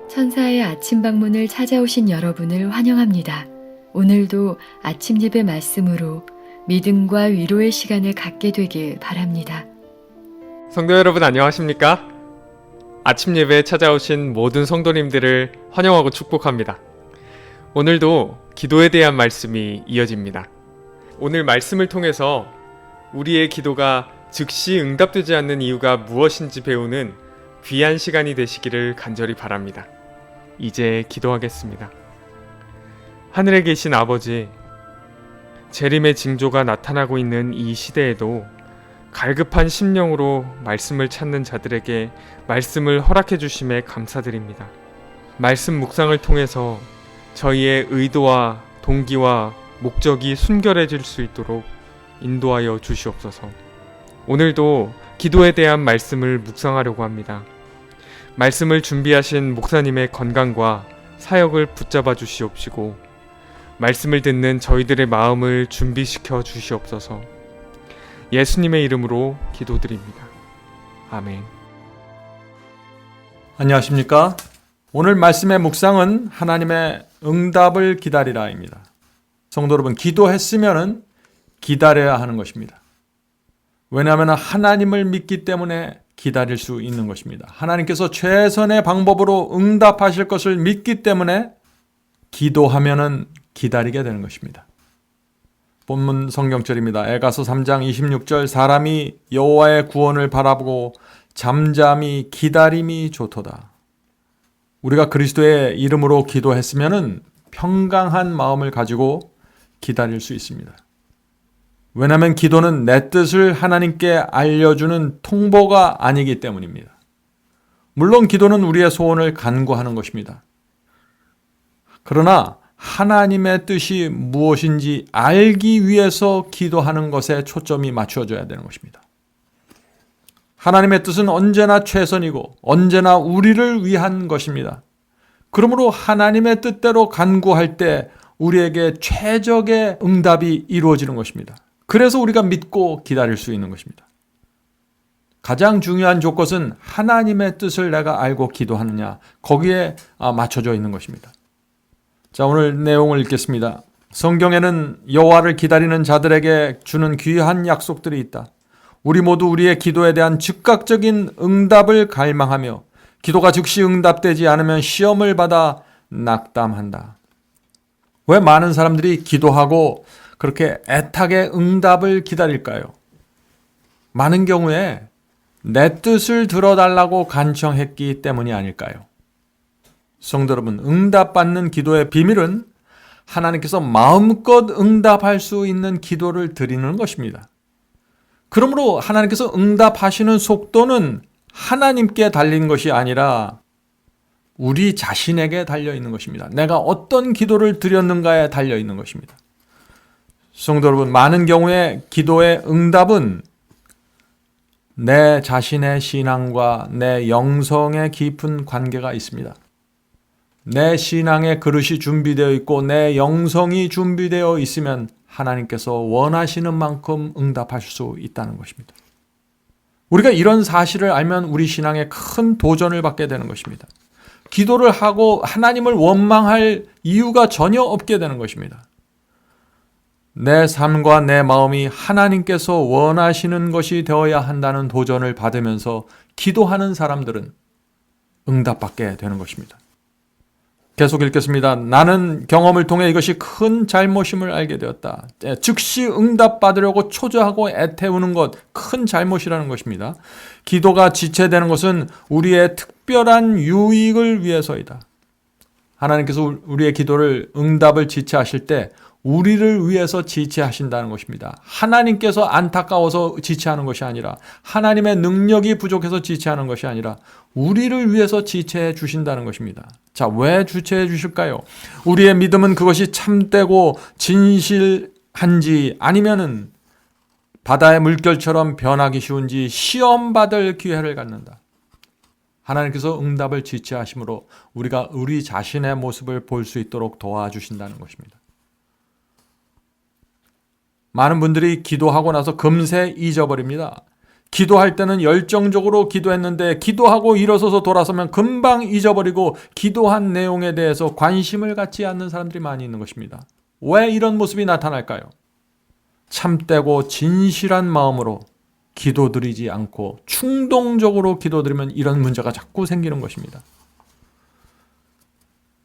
천사의 아침 방문을 찾아오신 여러분을 환영합니다. 오늘도 아침 예배 말씀으로 믿음과 위로의 시간을 갖게 되길 바랍니다. 성도 여러분 안녕하십니까? 아침 예배에 찾아오신 모든 성도님들을 환영하고 축복합니다. 오늘도 기도에 대한 말씀이 이어집니다. 오늘 말씀을 통해서 우리의 기도가 즉시 응답되지 않는 이유가 무엇인지 배우는 귀한 시간이 되시기를 간절히 바랍니다. 이제 기도하겠습니다. 하늘에 계신 아버지, 재림의 징조가 나타나고 있는 이 시대에도 갈급한 심령으로 말씀을 찾는 자들에게 말씀을 허락해 주심에 감사드립니다. 말씀 묵상을 통해서 저희의 의도와 동기와 목적이 순결해질 수 있도록 인도하여 주시옵소서. 오늘도 기도에 대한 말씀을 묵상하려고 합니다. 말씀을 준비하신 목사님의 건강과 사역을 붙잡아 주시옵시고 말씀을 듣는 저희들의 마음을 준비시켜 주시옵소서. 예수님의 이름으로 기도드립니다. 아멘. 안녕하십니까? 오늘 말씀의 묵상은 하나님의 응답을 기다리라입니다. 성도 여러분, 기도했으면 기다려야 하는 것입니다. 왜냐하면 하나님을 믿기 때문에 기다릴 수 있는 것입니다. 하나님께서 최선의 방법으로 응답하실 것을 믿기 때문에 기도하면은 기다리게 되는 것입니다. 본문 성경절입니다. 에가서 3장 26절 사람이 여호와의 구원을 바라보고 잠잠히 기다림이 좋도다. 우리가 그리스도의 이름으로 기도했으면은 평강한 마음을 가지고 기다릴 수 있습니다. 왜냐하면 기도는 내 뜻을 하나님께 알려주는 통보가 아니기 때문입니다. 물론 기도는 우리의 소원을 간구하는 것입니다. 그러나 하나님의 뜻이 무엇인지 알기 위해서 기도하는 것에 초점이 맞춰져야 되는 것입니다. 하나님의 뜻은 언제나 최선이고 언제나 우리를 위한 것입니다. 그러므로 하나님의 뜻대로 간구할 때 우리에게 최적의 응답이 이루어지는 것입니다. 그래서 우리가 믿고 기다릴 수 있는 것입니다. 가장 중요한 조건은 하나님의 뜻을 내가 알고 기도하느냐, 거기에 맞춰져 있는 것입니다. 자, 오늘 내용을 읽겠습니다. 성경에는 여호와를 기다리는 자들에게 주는 귀한 약속들이 있다. 우리 모두 우리의 기도에 대한 즉각적인 응답을 갈망하며 기도가 즉시 응답되지 않으면 시험을 받아 낙담한다. 왜 많은 사람들이 기도하고 그렇게 애타게 응답을 기다릴까요? 많은 경우에 내 뜻을 들어달라고 간청했기 때문이 아닐까요? 성도 여러분, 응답받는 기도의 비밀은 하나님께서 마음껏 응답할 수 있는 기도를 드리는 것입니다. 그러므로 하나님께서 응답하시는 속도는 하나님께 달린 것이 아니라 우리 자신에게 달려있는 것입니다. 내가 어떤 기도를 드렸는가에 달려있는 것입니다. 성도 여러분, 많은 경우에 기도의 응답은 내 자신의 신앙과 내 영성의 깊은 관계가 있습니다. 내 신앙의 그릇이 준비되어 있고 내 영성이 준비되어 있으면 하나님께서 원하시는 만큼 응답하실 수 있다는 것입니다. 우리가 이런 사실을 알면 우리 신앙에 큰 도전을 받게 되는 것입니다. 기도를 하고 하나님을 원망할 이유가 전혀 없게 되는 것입니다. 내 삶과 내 마음이 하나님께서 원하시는 것이 되어야 한다는 도전을 받으면서 기도하는 사람들은 응답받게 되는 것입니다. 계속 읽겠습니다. 나는 경험을 통해 이것이 큰 잘못임을 알게 되었다. 즉시 응답받으려고 초조하고 애태우는 것, 큰 잘못이라는 것입니다. 기도가 지체되는 것은 우리의 특별한 유익을 위해서이다. 하나님께서 우리의 기도를 응답을 지체하실 때 우리를 위해서 지체하신다는 것입니다. 하나님께서 안타까워서 지체하는 것이 아니라 하나님의 능력이 부족해서 지체하는 것이 아니라 우리를 위해서 지체해 주신다는 것입니다. 자, 왜 지체해 주실까요? 우리의 믿음은 그것이 참되고 진실한지 아니면은 바다의 물결처럼 변하기 쉬운지 시험받을 기회를 갖는다. 하나님께서 응답을 지체하심으로 우리가 우리 자신의 모습을 볼 수 있도록 도와주신다는 것입니다. 많은 분들이 기도하고 나서 금세 잊어버립니다. 기도할 때는 열정적으로 기도했는데 기도하고 일어서서 돌아서면 금방 잊어버리고 기도한 내용에 대해서 관심을 갖지 않는 사람들이 많이 있는 것입니다. 왜 이런 모습이 나타날까요? 참되고 진실한 마음으로 기도드리지 않고 충동적으로 기도드리면 이런 문제가 자꾸 생기는 것입니다.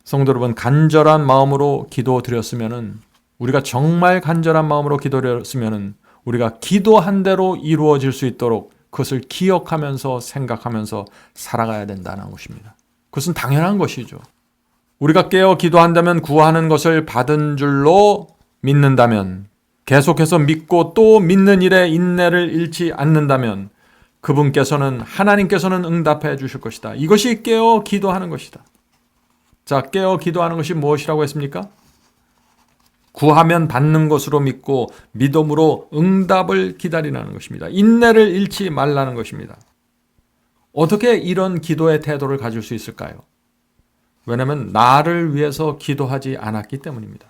성도 여러분, 간절한 마음으로 기도드렸으면은, 우리가 정말 간절한 마음으로 기도드렸으면은 우리가 기도한 대로 이루어질 수 있도록 그것을 기억하면서 생각하면서 살아가야 된다는 것입니다. 그것은 당연한 것이죠. 우리가 깨어 기도한다면 구하는 것을 받은 줄로 믿는다면, 계속해서 믿고 또 믿는 일에 인내를 잃지 않는다면 하나님께서는 응답해 주실 것이다. 이것이 깨어 기도하는 것이다. 자, 깨어 기도하는 것이 무엇이라고 했습니까? 구하면 받는 것으로 믿고 믿음으로 응답을 기다리라는 것입니다. 인내를 잃지 말라는 것입니다. 어떻게 이런 기도의 태도를 가질 수 있을까요? 왜냐하면 나를 위해서 기도하지 않았기 때문입니다.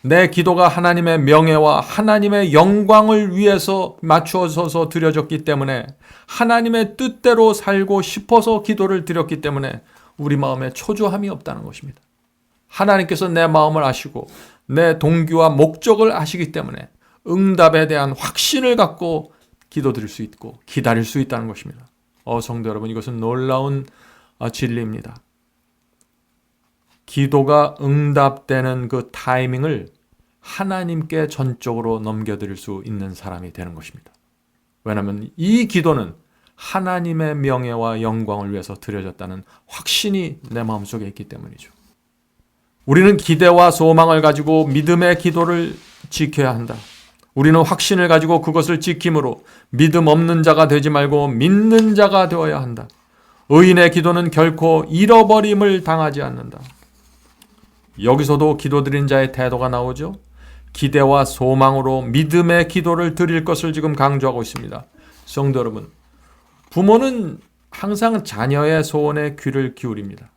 내 기도가 하나님의 명예와 하나님의 영광을 위해서 맞추어서 드려졌기 때문에, 하나님의 뜻대로 살고 싶어서 기도를 드렸기 때문에 우리 마음에 초조함이 없다는 것입니다. 하나님께서 내 마음을 아시고 내 동기와 목적을 아시기 때문에 응답에 대한 확신을 갖고 기도드릴 수 있고 기다릴 수 있다는 것입니다. 성도 여러분, 이것은 놀라운 진리입니다. 기도가 응답되는 그 타이밍을 하나님께 전적으로 넘겨드릴 수 있는 사람이 되는 것입니다. 왜냐하면 이 기도는 하나님의 명예와 영광을 위해서 드려졌다는 확신이 내 마음속에 있기 때문이죠. 우리는 기대와 소망을 가지고 믿음의 기도를 지켜야 한다. 우리는 확신을 가지고 그것을 지킴으로 믿음 없는 자가 되지 말고 믿는 자가 되어야 한다. 의인의 기도는 결코 잃어버림을 당하지 않는다. 여기서도 기도드린 자의 태도가 나오죠. 기대와 소망으로 믿음의 기도를 드릴 것을 지금 강조하고 있습니다. 성도 여러분, 부모는 항상 자녀의 소원에 귀를 기울입니다.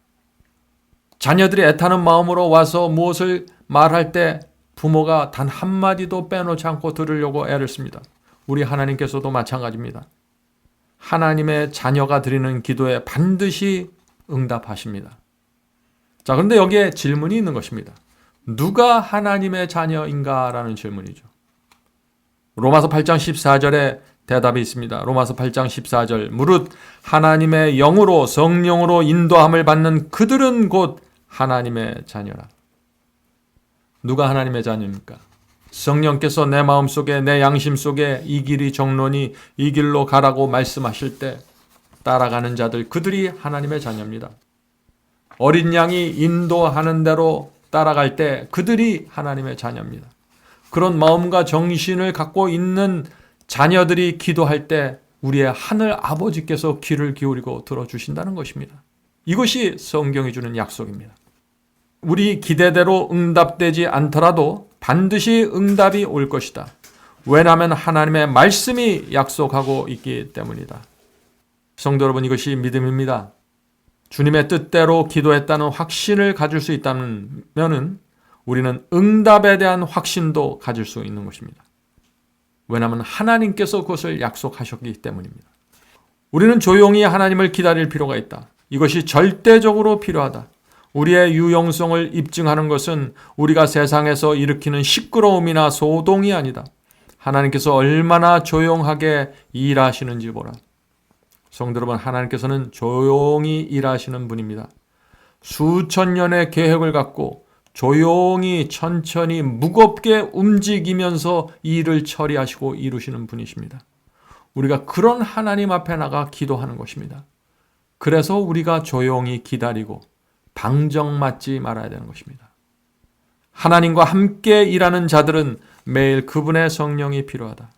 자녀들이 애타는 마음으로 와서 무엇을 말할 때 부모가 단 한마디도 빼놓지 않고 들으려고 애를 씁니다. 우리 하나님께서도 마찬가지입니다. 하나님의 자녀가 드리는 기도에 반드시 응답하십니다. 자, 그런데 여기에 질문이 있는 것입니다. 누가 하나님의 자녀인가? 라는 질문이죠. 로마서 8장 14절에 대답이 있습니다. 로마서 8장 14절. 무릇 하나님의 영으로 성령으로 인도함을 받는 그들은 곧 하나님의 자녀라. 누가 하나님의 자녀입니까? 성령께서 내 마음속에, 내 양심 속에 이 길이 정론이 이 길로 가라고 말씀하실 때 따라가는 자들, 그들이 하나님의 자녀입니다. 어린 양이 인도하는 대로 따라갈 때 그들이 하나님의 자녀입니다. 그런 마음과 정신을 갖고 있는 자녀들이 기도할 때 우리의 하늘 아버지께서 귀를 기울이고 들어주신다는 것입니다. 이것이 성경이 주는 약속입니다. 우리 기대대로 응답되지 않더라도 반드시 응답이 올 것이다. 왜냐하면 하나님의 말씀이 약속하고 있기 때문이다. 성도 여러분, 이것이 믿음입니다. 주님의 뜻대로 기도했다는 확신을 가질 수 있다면 우리는 응답에 대한 확신도 가질 수 있는 것입니다. 왜냐하면 하나님께서 그것을 약속하셨기 때문입니다. 우리는 조용히 하나님을 기다릴 필요가 있다. 이것이 절대적으로 필요하다. 우리의 유용성을 입증하는 것은 우리가 세상에서 일으키는 시끄러움이나 소동이 아니다. 하나님께서 얼마나 조용하게 일하시는지 보라. 성도 여러분, 하나님께서는 조용히 일하시는 분입니다. 수천 년의 계획을 갖고 조용히 천천히 무겁게 움직이면서 일을 처리하시고 이루시는 분이십니다. 우리가 그런 하나님 앞에 나가 기도하는 것입니다. 그래서 우리가 조용히 기다리고 방정맞지 말아야 되는 것입니다. 하나님과 함께 일하는 자들은 매일 그분의 성령이 필요하다.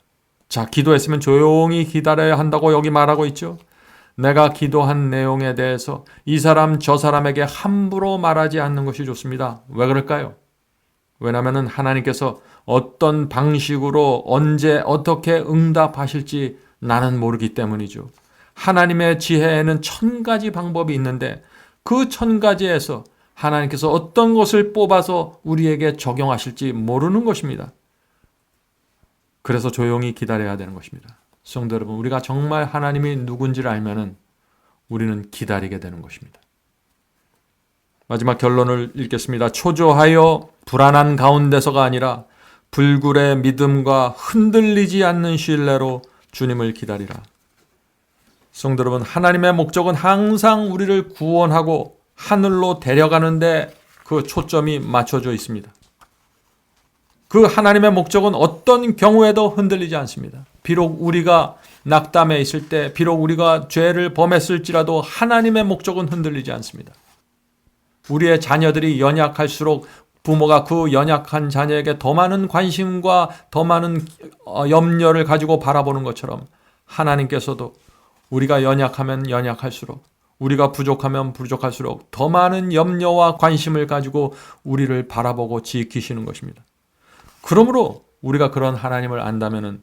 자, 기도했으면 조용히 기다려야 한다고 여기 말하고 있죠. 내가 기도한 내용에 대해서 이 사람 저 사람에게 함부로 말하지 않는 것이 좋습니다. 왜 그럴까요? 왜냐하면 하나님께서 어떤 방식으로 언제 어떻게 응답하실지 나는 모르기 때문이죠. 하나님의 지혜에는 1000가지 방법이 있는데 그 1000가지에서 하나님께서 어떤 것을 뽑아서 우리에게 적용하실지 모르는 것입니다. 그래서 조용히 기다려야 되는 것입니다. 성도 여러분, 우리가 정말 하나님이 누군지를 알면은 우리는 기다리게 되는 것입니다. 마지막 결론을 읽겠습니다. 초조하여 불안한 가운데서가 아니라 불굴의 믿음과 흔들리지 않는 신뢰로 주님을 기다리라. 성도 여러분, 하나님의 목적은 항상 우리를 구원하고 하늘로 데려가는데 그 초점이 맞춰져 있습니다. 그 하나님의 목적은 어떤 경우에도 흔들리지 않습니다. 비록 우리가 낙담해 있을 때, 비록 우리가 죄를 범했을지라도 하나님의 목적은 흔들리지 않습니다. 우리의 자녀들이 연약할수록 부모가 그 연약한 자녀에게 더 많은 관심과 더 많은 염려를 가지고 바라보는 것처럼 하나님께서도 우리가 연약하면 연약할수록, 우리가 부족하면 부족할수록 더 많은 염려와 관심을 가지고 우리를 바라보고 지키시는 것입니다. 그러므로 우리가 그런 하나님을 안다면은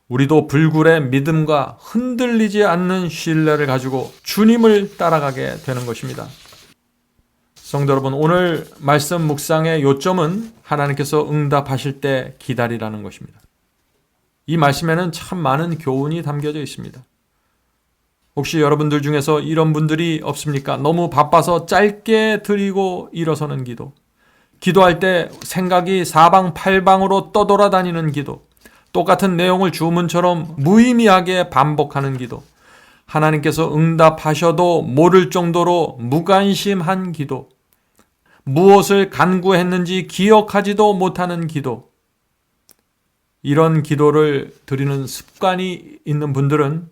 우리도 불굴의 믿음과 흔들리지 않는 신뢰를 가지고 주님을 따라가게 되는 것입니다. 성도 여러분, 오늘 말씀 묵상의 요점은 하나님께서 응답하실 때 기다리라는 것입니다. 이 말씀에는 참 많은 교훈이 담겨져 있습니다. 혹시 여러분들 중에서 이런 분들이 없습니까? 너무 바빠서 짧게 드리고 일어서는 기도, 기도할 때 생각이 사방팔방으로 떠돌아다니는 기도, 똑같은 내용을 주문처럼 무의미하게 반복하는 기도, 하나님께서 응답하셔도 모를 정도로 무관심한 기도, 무엇을 간구했는지 기억하지도 못하는 기도, 이런 기도를 드리는 습관이 있는 분들은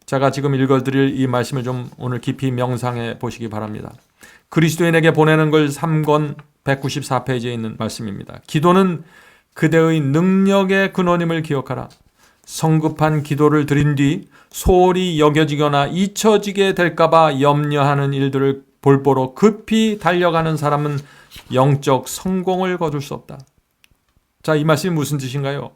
제가 지금 읽어드릴 이 말씀을 좀 오늘 깊이 명상해 보시기 바랍니다. 그리스도인에게 보내는 글 3권 194페이지에 있는 말씀입니다. 기도는 그대의 능력의 근원임을 기억하라. 성급한 기도를 드린 뒤 소홀히 여겨지거나 잊혀지게 될까봐 염려하는 일들을 볼보로 급히 달려가는 사람은 영적 성공을 거둘 수 없다. 자, 이 말씀이 무슨 뜻인가요?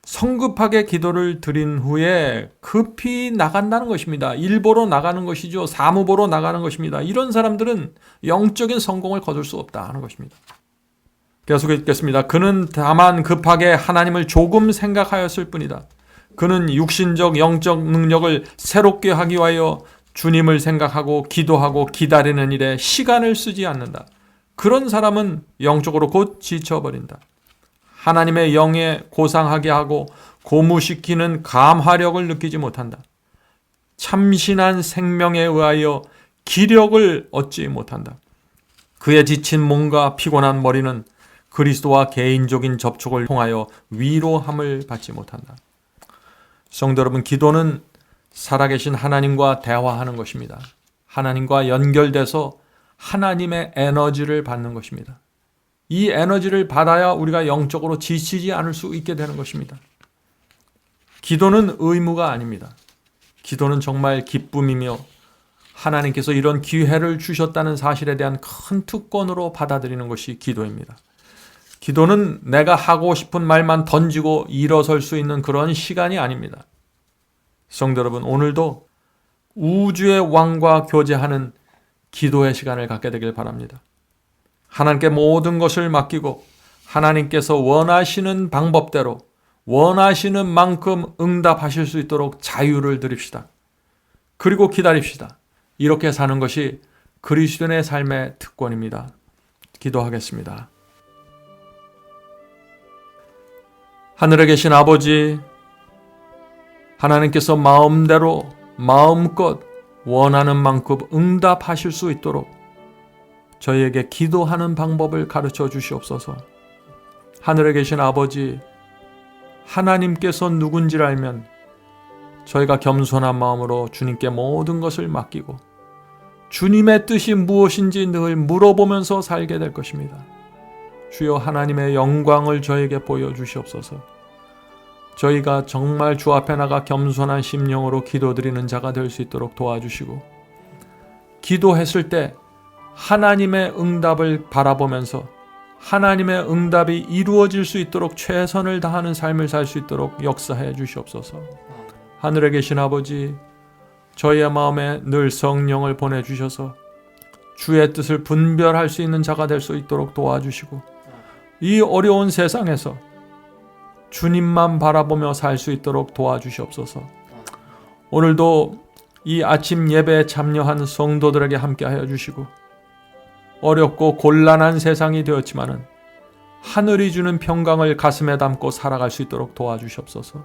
성급하게 기도를 드린 후에 급히 나간다는 것입니다. 일 보러 나가는 것이죠. 사무 보러 나가는 것입니다. 이런 사람들은 영적인 성공을 거둘 수 없다 하는 것입니다. 계속 읽겠습니다. 그는 다만 급하게 하나님을 조금 생각하였을 뿐이다. 그는 육신적 영적 능력을 새롭게 하기 위하여 주님을 생각하고 기도하고 기다리는 일에 시간을 쓰지 않는다. 그런 사람은 영적으로 곧 지쳐버린다. 하나님의 영에 고상하게 하고 고무시키는 감화력을 느끼지 못한다. 참신한 생명에 의하여 기력을 얻지 못한다. 그의 지친 몸과 피곤한 머리는 그리스도와 개인적인 접촉을 통하여 위로함을 받지 못한다. 성도 여러분, 기도는 살아계신 하나님과 대화하는 것입니다. 하나님과 연결돼서 하나님의 에너지를 받는 것입니다. 이 에너지를 받아야 우리가 영적으로 지치지 않을 수 있게 되는 것입니다. 기도는 의무가 아닙니다. 기도는 정말 기쁨이며 하나님께서 이런 기회를 주셨다는 사실에 대한 큰 특권으로 받아들이는 것이 기도입니다. 기도는 내가 하고 싶은 말만 던지고 일어설 수 있는 그런 시간이 아닙니다. 성도 여러분, 오늘도 우주의 왕과 교제하는 기도의 시간을 갖게 되길 바랍니다. 하나님께 모든 것을 맡기고 하나님께서 원하시는 방법대로 원하시는 만큼 응답하실 수 있도록 자유를 드립시다. 그리고 기다립시다. 이렇게 사는 것이 그리스도인의 삶의 특권입니다. 기도하겠습니다. 하늘에 계신 아버지, 하나님께서 마음대로 마음껏 원하는 만큼 응답하실 수 있도록 저희에게 기도하는 방법을 가르쳐 주시옵소서. 하늘에 계신 아버지, 하나님께서 누군지를 알면 저희가 겸손한 마음으로 주님께 모든 것을 맡기고 주님의 뜻이 무엇인지 늘 물어보면서 살게 될 것입니다. 주여, 하나님의 영광을 저에게 보여주시옵소서. 저희가 정말 주 앞에 나가 겸손한 심령으로 기도드리는 자가 될 수 있도록 도와주시고, 기도했을 때 하나님의 응답을 바라보면서 하나님의 응답이 이루어질 수 있도록 최선을 다하는 삶을 살 수 있도록 역사해 주시옵소서. 하늘에 계신 아버지, 저희의 마음에 늘 성령을 보내주셔서 주의 뜻을 분별할 수 있는 자가 될 수 있도록 도와주시고, 이 어려운 세상에서 주님만 바라보며 살 수 있도록 도와주시옵소서. 오늘도 이 아침 예배에 참여한 성도들에게 함께하여 주시고, 어렵고 곤란한 세상이 되었지만은 하늘이 주는 평강을 가슴에 담고 살아갈 수 있도록 도와주시옵소서.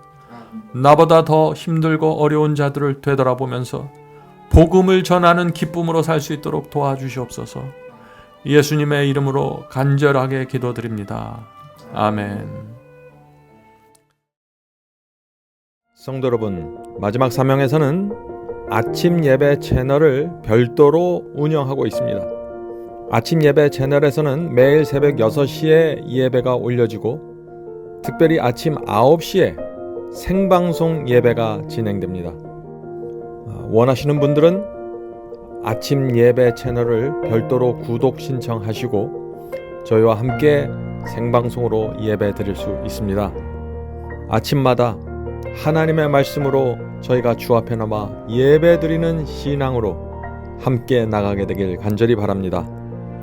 나보다 더 힘들고 어려운 자들을 되돌아보면서 복음을 전하는 기쁨으로 살 수 있도록 도와주시옵소서. 예수님의 이름으로 간절하게 기도드립니다. 아멘. 성도 여러분, 마지막 사명에서는 아침 예배 채널을 별도로 운영하고 있습니다. 아침 예배 채널에서는 매일 새벽 6시에 예배가 올려지고, 특별히 아침 9시에 생방송 예배가 진행됩니다. 원하시는 분들은 아침 예배 채널을 별도로 구독 신청하시고 저희와 함께 생방송으로 예배 드릴 수 있습니다. 아침마다 하나님의 말씀으로 저희가 주 앞에 남아 예배 드리는 신앙으로 함께 나가게 되길 간절히 바랍니다.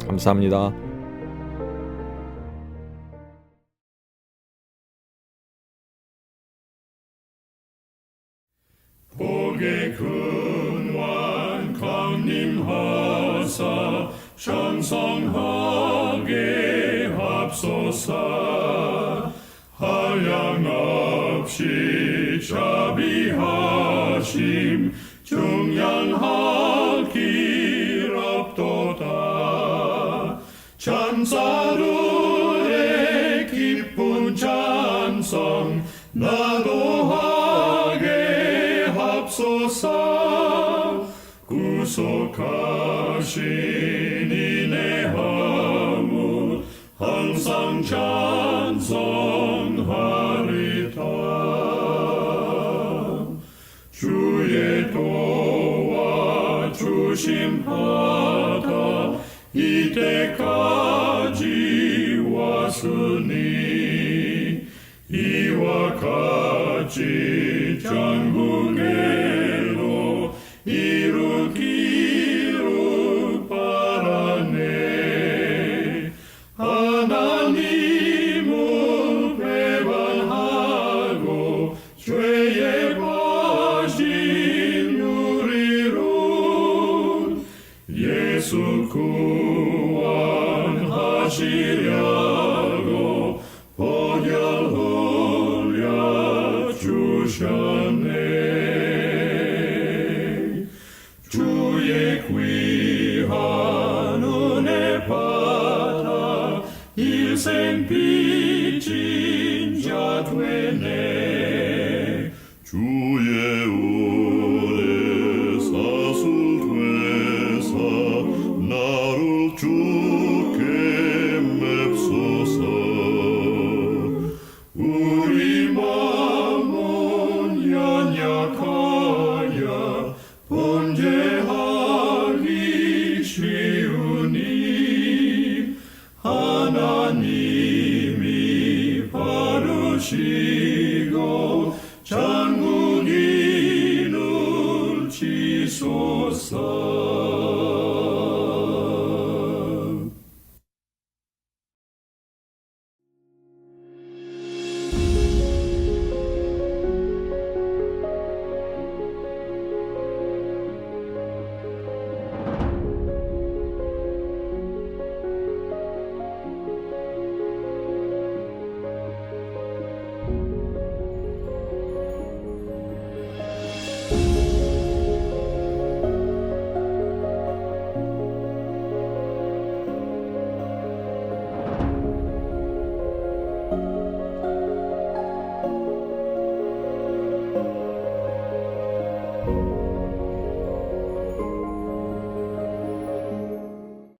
감사합니다. 복의 근원 강림하사 장성하게 합소서. 한량없이 자비하심 중량하길 없도다. 찬사루의 기쁜 찬송 나도하게 합소서. 구속하신 이내 허무 항상 찬송하리다. 주의 도와 주심하다 이때까지 왔으니 이와 같이 전국에도 이루기를 바라네. 하나님을 배반하고 죄에 빠진 우리를 예수 구원하시려